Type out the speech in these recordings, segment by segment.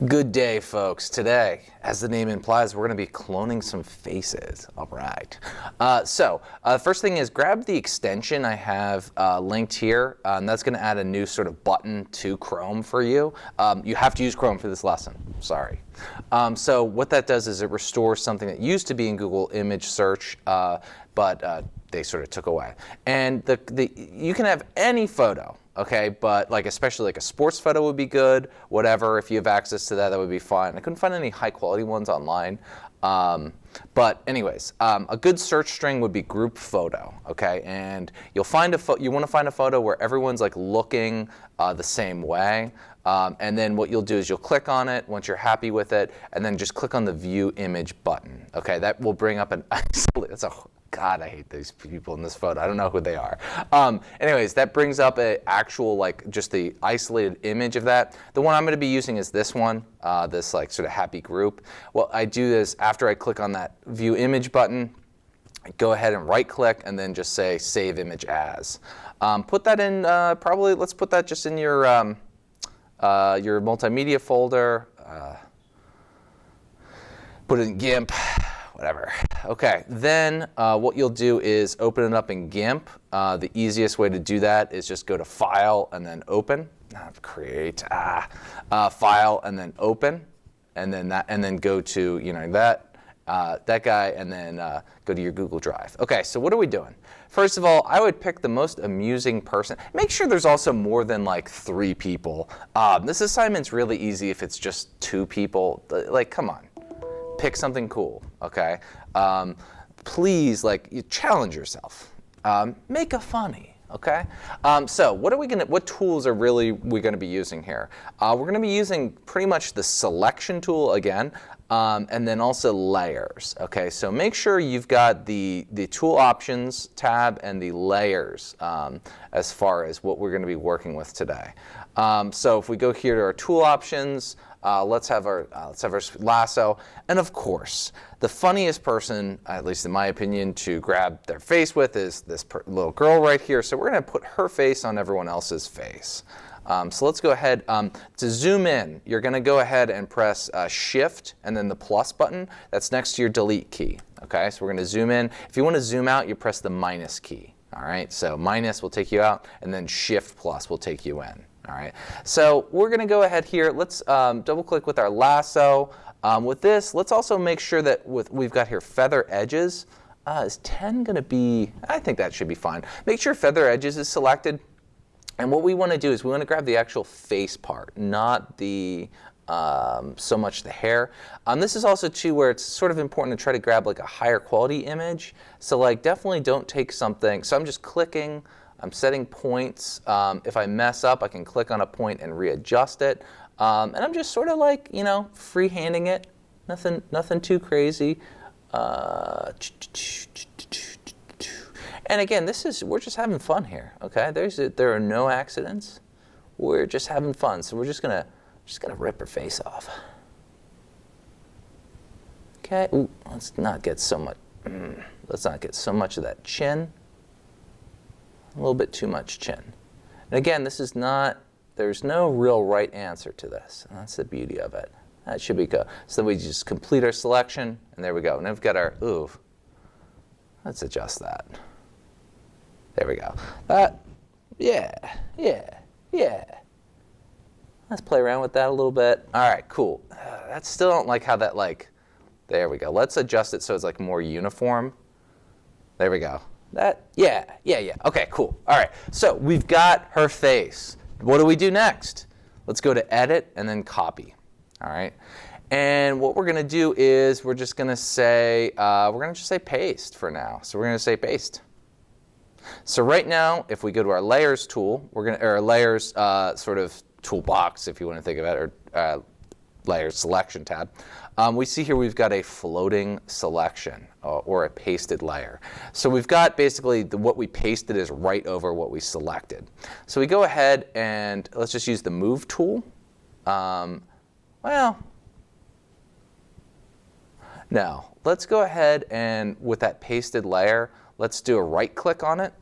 Good day, folks. Today, as the name implies, we're going to be cloning some faces. All right. First thing is grab the extension I have linked here, and that's going to add a new sort of button to Chrome for you. You have to use Chrome for this lesson. Sorry. So what that does is it restores something that used to be in Google image search, but they sort of took away. And you can have any photo. Okay, but especially like a sports photo would be good, whatever. If you have access to that, that would be fine. I couldn't find any high quality ones online. But anyways, a good search string would be group photo, okay? And you'll find you want to find a photo where everyone's like looking the same way. And then what you'll do is you'll click on it once you're happy with it, and then just click on the view image button. Okay, that will bring up an God, I hate these people in this photo. I don't know who they are. Anyways, that brings up an actual, just the isolated image of that. The one I'm going to be using is this one, this sort of happy group. Well, I do this after I click on that view image button. I go ahead and right click and then just say save image as. Put that in, let's put that just in your multimedia folder. Put it in GIMP. Whatever. Okay, then what you'll do is open it up in GIMP. The easiest way to do that is just go to File and then Open. Create. File and then Open, and then go to that guy, and then go to your Google Drive. Okay, so what are we doing? First of all, I would pick the most amusing person. Make sure there's also more than 3 people. This assignment's really easy if it's just 2 people. Come on. Pick something cool, okay? Please, you challenge yourself. Make a funny, okay? So what tools are we gonna be using here? We're gonna be using pretty much the selection tool again, and then also layers, okay? So make sure you've got the tool options tab and the layers as far as what we're gonna be working with today. So if we go here to our tool options, let's have our lasso, and of course, the funniest person, at least in my opinion, to grab their face with is this little girl right here. So we're going to put her face on everyone else's face. So let's go ahead. To zoom in, you're going to go ahead and press Shift and then the plus button. That's next to your delete key. Okay, so we're going to zoom in. If you want to zoom out, you press the minus key. All right, so minus will take you out, and then Shift plus will take you in. All right, so we're going to go ahead here. Let's double click with our lasso. With this, let's also make sure that we've got here feather edges. Is 10 going to be, I think that should be fine. Make sure feather edges is selected. And what we want to do is we want to grab the actual face part, not the so much the hair. This is also too where it's sort of important to try to grab a higher quality image. So definitely don't take something. So I'm just clicking. I'm setting points. If I mess up, I can click on a point and readjust it. And I'm just sort of freehanding it. Nothing too crazy. And again, we're just having fun here. Okay, there are no accidents. We're just having fun. So we're just gonna rip her face off. Okay. Ooh, let's not get so much. Let's not get so much of that chin. A little bit too much chin. And again, there's no real right answer to this. And that's the beauty of it. That should be good. So we just complete our selection, and there we go. And then we've got our, let's adjust that. There we go. Yeah. Let's play around with that a little bit. All right, cool. I still don't like how that there we go. Let's adjust it so it's more uniform. There we go. Yeah. Okay, cool. All right, so we've got her face. What do we do next? Let's go to Edit and then Copy. All right, and what we're going to do is we're just going to say Paste for now. So we're going to say Paste. So right now, if we go to our Layers tool, our Layers sort of toolbox, if you want to think of it, or Layers Selection tab. We see here we've got a floating selection or a pasted layer. So we've got basically what we pasted is right over what we selected. So we go ahead and let's just use the Move tool. No, let's go ahead and with that pasted layer, let's do a right click on it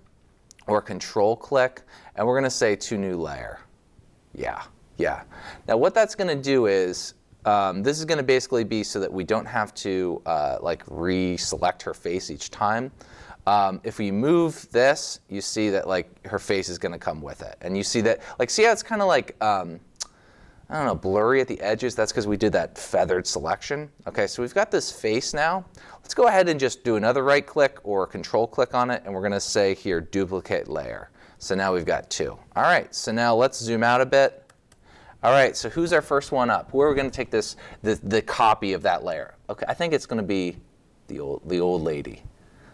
or control click, and we're going to say to new layer. Yeah. Now what that's going to do is This is going to basically be so that we don't have to like reselect her face each time. If we move this, you see that like her face is going to come with it, and you see that like see how it's kind of like I don't know, blurry at the edges. That's because we did that feathered selection. Okay, so we've got this face now. Let's go ahead and just do another right click or control click on it, and we're going to say here duplicate layer. So now we've got 2. All right, so now let's zoom out a bit. All right, so who's our first one up? Where are we going to take this, the copy of that layer? Okay, I think it's going to be the old lady.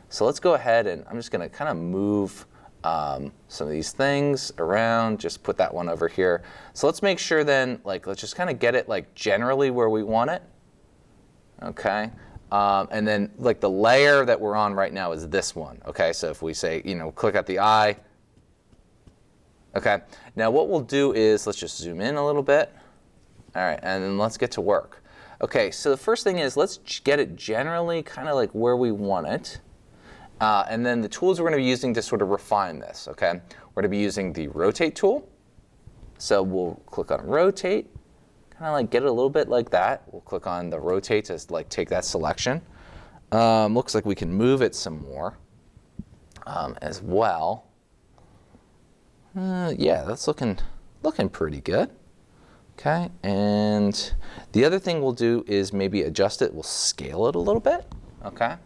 So let's go ahead and I'm just going to kind of move some of these things around, just put that one over here. So let's make sure then, like, let's just kind of get it like generally where we want it. Okay, and then like the layer that we're on right now is this one. Okay, so if we say, you know, click at the eye. Okay, now what we'll do is let's just zoom in a little bit. All right, and then let's get to work. Okay, so the first thing is let's get it generally kind of like where we want it. And then the tools we're going to be using to sort of refine this, okay? We're going to be using the rotate tool. So we'll click on rotate, kind of like get it a little bit like that. We'll click on the rotate to like take that selection. Looks like we can move it some more as well. Yeah, that's looking pretty good. Okay, and the other thing we'll do is maybe adjust it. We'll scale it a little bit, okay?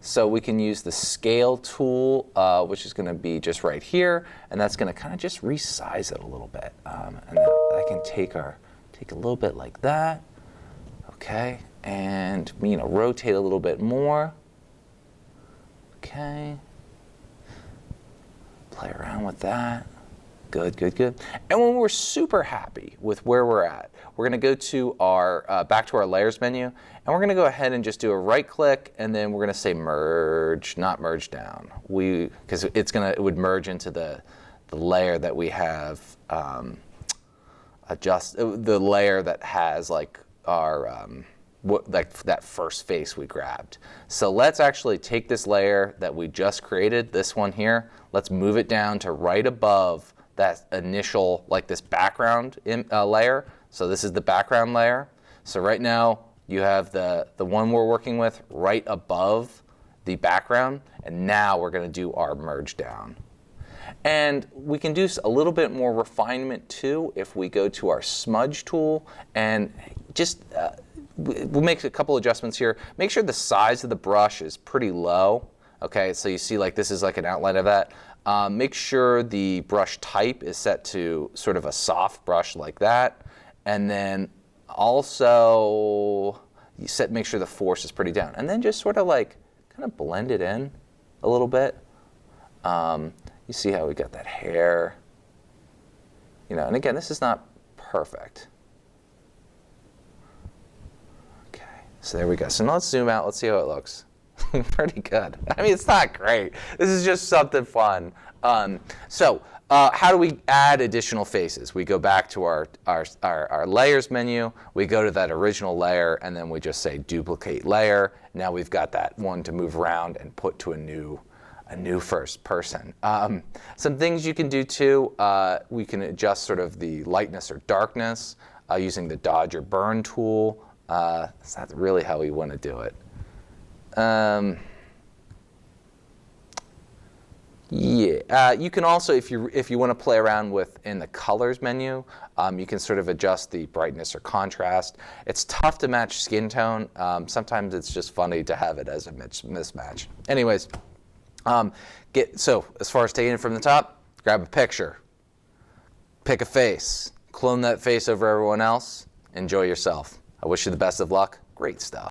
So we can use the scale tool, which is going to be just right here, and that's going to kind of just resize it a little bit. And then I can take a little bit like that, okay, and rotate a little bit more, okay. Play around with that. Good, good, good. And when we're super happy with where we're at, we're going to go to our back to our layers menu, and we're going to go ahead and just do a right click, and then we're going to say merge, not merge down. Because it would merge into the layer that we have the layer that has like our like that first face we grabbed. So let's actually take this layer that we just created, this one here. Let's move it down to right above that initial, like this background layer. So this is the background layer. So right now you have the one we're working with right above the background, and now we're going to do our merge down. And we can do a little bit more refinement too if we go to our smudge tool and just we'll make a couple adjustments here. Make sure the size of the brush is pretty low. Okay, so you see like this is like an outline of that. Make sure the brush type is set to sort of a soft brush like that. And then also make sure the force is pretty down. And then just sort of like kind of blend it in a little bit. You see how we got that hair. And again, this is not perfect. Okay, so there we go. So now let's zoom out. Let's see how it looks. Pretty good. I mean, it's not great. This is just something fun. So how do we add additional faces? We go back to our layers menu. We go to that original layer, and then we just say duplicate layer. Now we've got that one to move around and put to a new first person. Some things you can do too. We can adjust sort of the lightness or darkness using the dodge or burn tool. That's not really how we want to do it. You can also, if you want to play around with in the colors menu, you can sort of adjust the brightness or contrast. It's tough to match skin tone. Sometimes it's just funny to have it as a mismatch. Anyways, so as far as taking it from the top, grab a picture, pick a face, clone that face over everyone else, enjoy yourself. I wish you the best of luck. Great stuff.